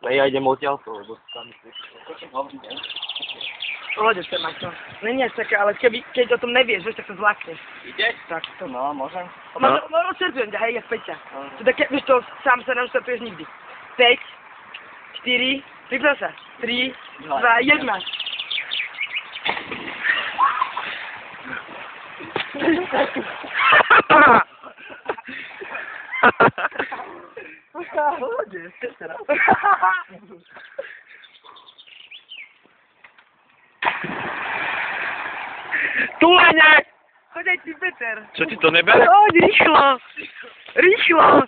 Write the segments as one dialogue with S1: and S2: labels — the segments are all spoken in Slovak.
S1: Ne, ja idem odtiaľto, lebo tam
S2: Pohode sa, Maťo. Není až také, ale keď o tom nevieš, vieš, tak to zlakneš.
S1: Ideš?
S2: Tak to.
S1: No, môžem.
S2: No, odštartujem ťa, hej, jak Peťa. To také, vieš to, sám sa neodštartuješ nikdy. 5, 4, priprav sa. 3, 2, 1.
S1: Pohode, teraz.
S2: Túlene! Choď aj ty, Peter.
S1: Čo ti to nebere?
S2: Choď, rýchlo. Rýchlo.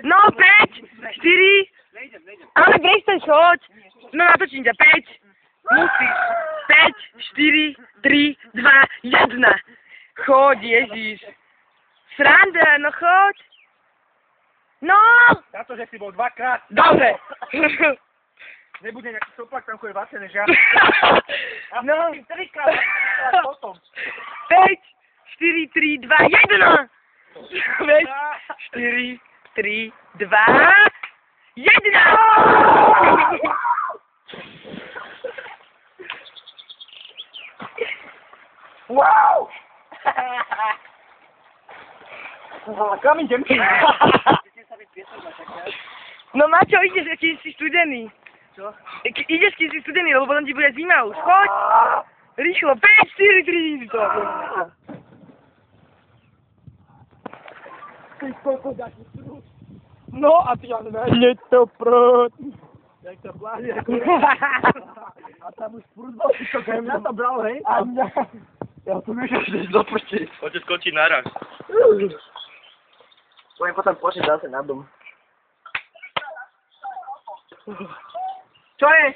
S2: No, 5, 4.
S1: Nejdem.
S2: Ale prestaň, choď. No, natočím ťa. 5. Musíš. 5, 4, 3, 2, 1. Choď, Ježiš. Sranda, no choď. No.
S1: Za to, že si bol dvakrát.
S2: Dobre.
S1: Nebude nejaký soplak, tam chodí vlastne, než ja.
S2: No.
S1: Trikrát potom.
S2: 5, 4, 3, 2, 1. 5, 4, 3, 2, 1.
S1: Wow! Kam idem?
S2: No Maťo, ideš, keď si studený.
S1: Čo?
S2: Ideš, keď si studený, lebo potom ti bude zima už. Choď. Rýchlo. 5, 4, 3, 2.
S1: No a ty ale hneď to prd. Jak to pláne. A tam už prd bol, ty kokaj, mňa to bral, hej? A mňa. Ja tu vieš, že ideš do prti.
S3: Poďte skočiť naraz.
S1: Budem potom pošiť zase na dom.
S2: Čo je?